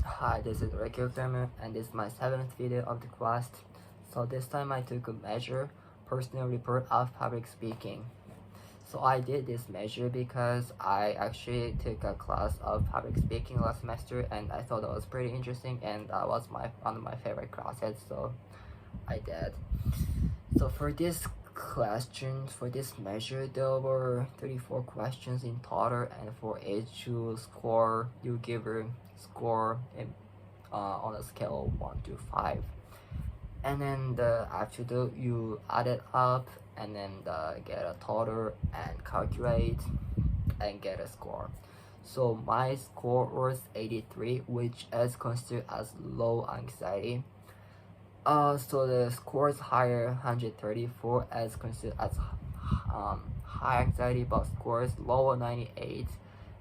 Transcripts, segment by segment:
Hi, this is Ricky Kramer, and this is my 7th video of the class. So this time I took a measure, personal report of public speaking. So I did this measure because I actually took a class of public speaking last semester, and I thought that was pretty interesting, and that was one of my favorite classes, so I did. So for this measure, there were 34 questions in total, and for each score, you give a score on a scale of 1 to 5. And then after that, you add it up and then get a total and calculate and get a score. So my score was 83, which is considered as low anxiety. So the score is higher, 134, as considered as high anxiety, but scores lower, 98,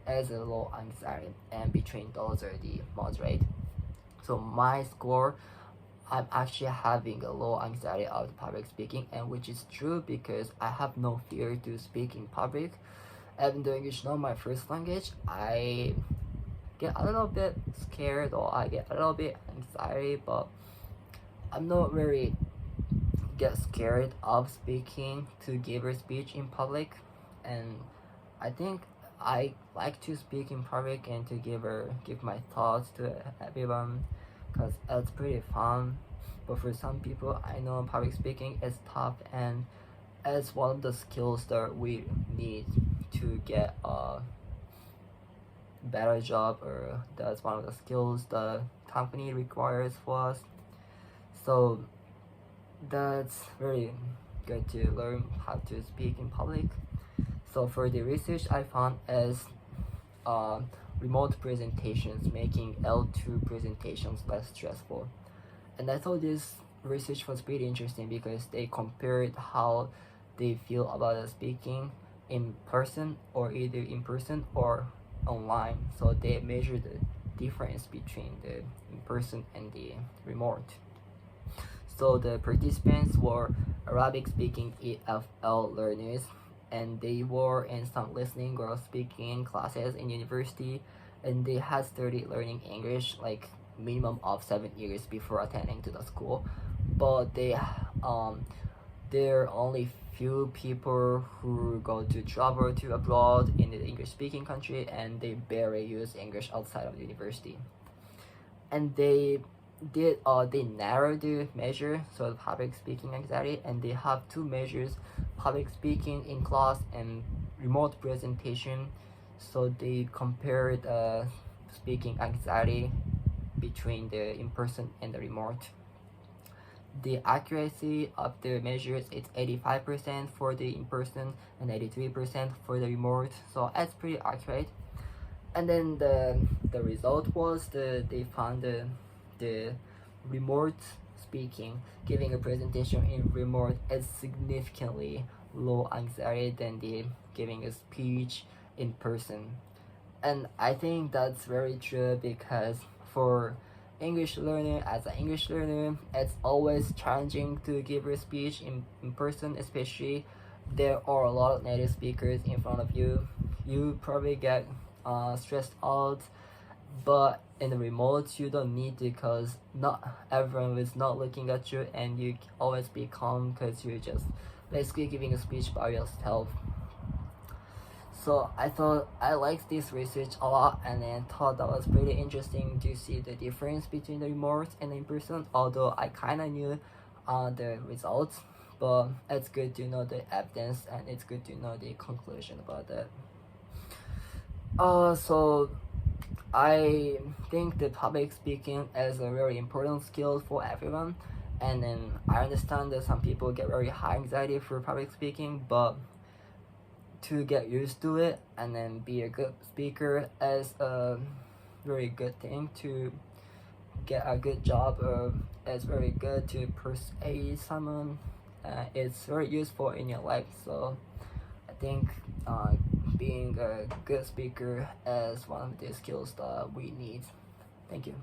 as a low anxiety, and between those are the moderate. So my score, I'm actually having a low anxiety of public speaking, and which is true because I have no fear to speak in public. Even though English is not my first language, I get a little bit scared or I get a little bit anxiety, but I'm not very get scared of speaking to give a speech in public, and I think I like to speak in public and to give my thoughts to everyone because it's pretty fun. But for some people, I know public speaking is tough, and it's one of the skills that we need to get a better job, or that's one of the skills the company requires for us. So that's very good to learn how to speak in public. So for the research I found is remote presentations, making L2 presentations less stressful. And I thought this research was pretty interesting because they compared how they feel about speaking in person, or either in person or online. So they measured the difference between the in person and the remote. So the participants were Arabic speaking EFL learners, and they were in some listening or speaking classes in university, and they had started learning English like minimum of 7 years before attending to the school. But there are only few people who go to travel to abroad in the English speaking country, and they barely use English outside of the university. And they narrowed the measure, so the public speaking anxiety, and they have two measures, public speaking in class and remote presentation. So they compared speaking anxiety between the in-person and the remote. The accuracy of the measures is 85% for the in-person and 83% for the remote, so it's pretty accurate. And then the result was they found the remote speaking, giving a presentation in remote, is significantly low anxiety than the giving a speech in person. And I think that's very true because for English learner, as an English learner, it's always challenging to give a speech in person, especially there are a lot of native speakers in front of you. You probably get stressed out, but in the remote you don't need to, because not everyone is not looking at you, and you always be calm because you're just basically giving a speech by yourself. So I thought I liked this research a lot, and then thought that was pretty interesting to see the difference between the remote and the in-person, although I kind of knew the results, but it's good to know the evidence, and it's good to know the conclusion about that. So I think the public speaking is a very important skill for everyone, and then I understand that some people get very high anxiety for public speaking, but to get used to it and then be a good speaker is a very good thing to get a good job. It's very good to persuade someone. It's very useful in your life, so I think being a good speaker is one of the skills that we need. Thank you.